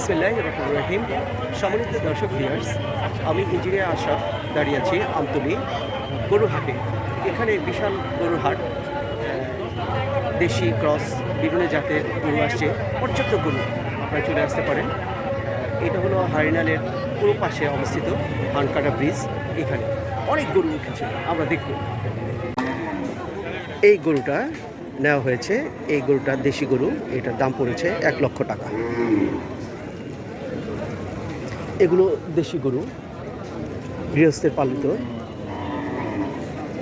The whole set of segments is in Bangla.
বিসমিল্লাহির রহমানির রহিম। সম্মানিত দর্শক ভিউয়ার্স, আমি ইঞ্জিনিয়ার আশরাফ দাঁড়িয়ে আছি আমতলী গরুহাটে। এখানে বিশাল গরুহাট, দেশি ক্রস বিভিন্ন জাতের গরু আসছে, পর্যাপ্ত গরু, আপনারা চলে আসতে পারেন। এটা হলো হারিনালের পুরো পাশে অবস্থিত হানকাটা ব্রিজ। এখানে অনেক গরু উঠেছে, আমরা দেখব। এই গরুটা নেওয়া হয়েছে, এই গরুটা দেশি গরু, এটার দাম পড়েছে 1 লক্ষ টাকা। এগুলো দেশি গরু, গৃহস্থের পালিত।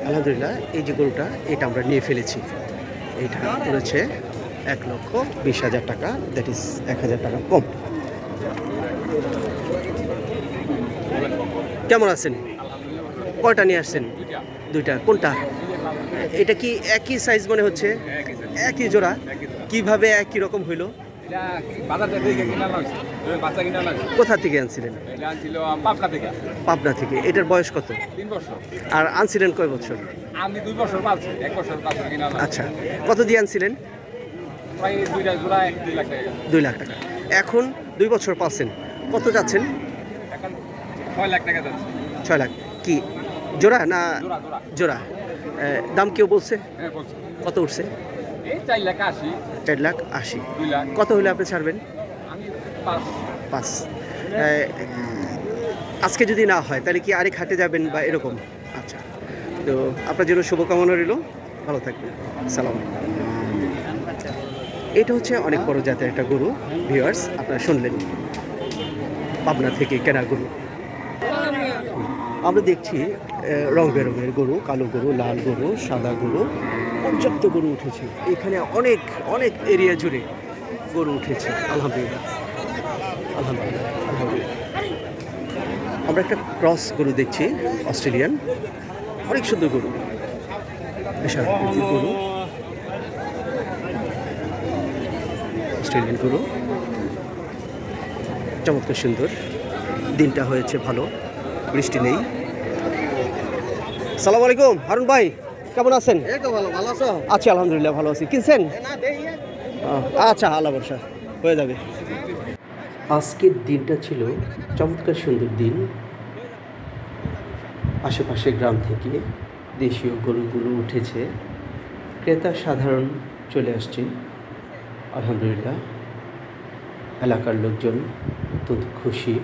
আলহামদুলিল্লাহ, এই যে গরুটা, এটা আমরা নিয়ে ফেলেছি। এটা পড়েছে 1,20,000 টাকা, দ্যাট ইজ 1,000 টাকা কম। কেমন আছেন? কয়টা নিয়ে আসছেন? দুইটা। কোনটা? এটা কি একই সাইজ মনে হচ্ছে? একই জোড়া? কিভাবে একই রকম হইলো? কোথা থেকে আনছিলেন? পাবনা থেকে। এটার বয়স কত? 3 বছর। আর আনছিলেন কয় বছর? আমি 2 বছর পালছি, 1 বছর পালছি কিনা। আচ্ছা, কত দিয়ে আনছিলেন? প্রায় 2টা জোড়া 2 লাখ টাকা। 2 লাখ টাকা। এখন 2 বছর পালছেন, কত যাচ্ছেন? এখন 6 লাখ টাকা যাচ্ছে। 6 লাখ। কি জোড়া না জোড়া জোড়া। জোড়া? দাম কেউ বলছে? হ্যাঁ বলছি। কত উঠছে? এই 4 লাখ 80। 4,80,000। 2 লাখ। কত হলে আপনি ছাড়বেন? আমি 5। 5। আজকে যদি না হয় তাহলে কি আরেক হাটে যাবেন বা এরকম? আচ্ছা, তো আপনার জন্য শুভকামনা রইল, ভালো থাকবেন। সালাম। এটা হচ্ছে অনেক বড় জাতের একটা গরু ভিউয়ার্স, আপনারা শুনলেন, পাবনা থেকে কেনা গরু। আমরা দেখছি রং বেরঙের গরু, কালো গরু, লাল গরু, সাদা গরু, পর্যাপ্ত গরু উঠেছে এখানে। অনেক অনেক এরিয়া জুড়ে গরু উঠেছে। আলহামদুলিল্লাহ, আলহামদুলিল্লাহ, আলহামদুলিল্লাহ। আমরা একটা ক্রস গরু দেখছি, অস্ট্রেলিয়ান, অনেক সুন্দর গরু, বিশাল গরু, অস্ট্রেলিয়ান গরু, চমৎকার সুন্দর। দিনটা হয়েছে ভালো, বৃষ্টি নেই। সালাম আলাইকুম হারুন ভাই, কেমন আছেন? এই তো ভালো, ভালো আছো? আচ্ছা, আলহামদুলিল্লাহ ভালো আছি। কিনছেন? আচ্ছা, আল্লাহ বর্ষা হয়ে যাবে। আজকের দিনটা ছিল চমৎকার সুন্দর দিন। আশেপাশে গ্রাম থেকে দেশীয় গরুগুলো উঠেছে, ক্রেতা সাধারণ চলে আসছে। আলহামদুলিল্লাহ, এলাকার লোকজন অত্যন্ত খুশি।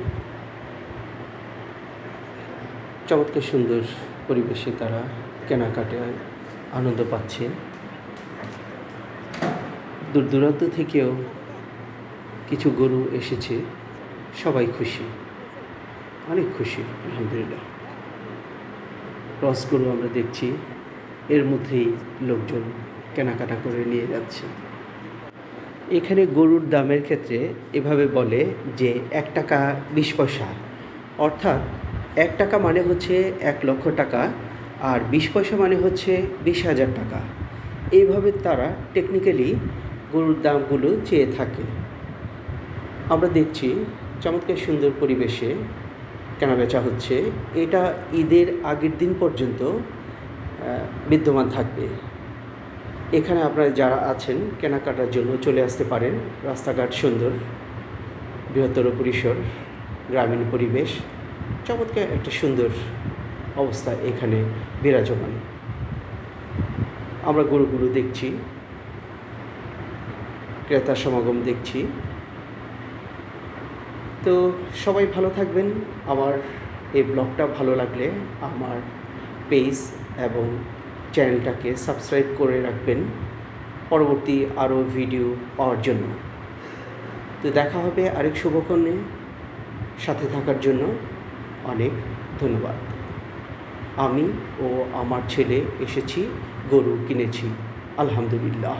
চমৎকার সুন্দর পরিবেশে তারা কেনাকাটায় আনন্দ পাচ্ছে। দূর দূরান্ত থেকেও কিছু গরু এসেছে, সবাই খুশি, অনেক খুশি। আলহামদুলিল্লাহ, ক্রস গরু আমরা দেখছি, এর মধ্যেই লোকজন কেনাকাটা করে নিয়ে যাচ্ছে। এখানে গরুর দামের ক্ষেত্রে এভাবে বলে যে 1 টাকা 20 পয়সা, অর্থাৎ 1 টাকা মানে হচ্ছে 1 লক্ষ টাকা, আর 20 পয়সা মানে হচ্ছে 20,000 টাকা। এইভাবে তারা টেকনিক্যালি গরুর দামগুলো চেয়ে থাকে। আমরা দেখছি চমৎকার সুন্দর পরিবেশে কেনাবেচা হচ্ছে। এটা ঈদের আগের দিন পর্যন্ত বিদ্যমান থাকবে। এখানে আপনারা যারা আছেন কেনাকাটার জন্য চলে আসতে পারেন। রাস্তাঘাট সুন্দর, বৃহত্তর পরিসর, গ্রামীণ পরিবেশ, চমৎকার একটা সুন্দর অবস্থা এখানে বিরাজমান। আমরা গরুগুলো দেখছি, ক্রেতার সমাগম দেখছি। তো সবাই ভালো থাকবেন। আমার এই ব্লগটা ভালো লাগলে আমার পেজ এবং চ্যানেলটাকে সাবস্ক্রাইব করে রাখবেন পরবর্তী আরও ভিডিও পাওয়ার জন্য। তো দেখা হবে আরেক শুভক্ষণে। সাথে থাকার জন্য অনেক ধন্যবাদ। আমি ও আমার ছেলে এসেছি, গরু কিনেছি, আলহামদুলিল্লাহ।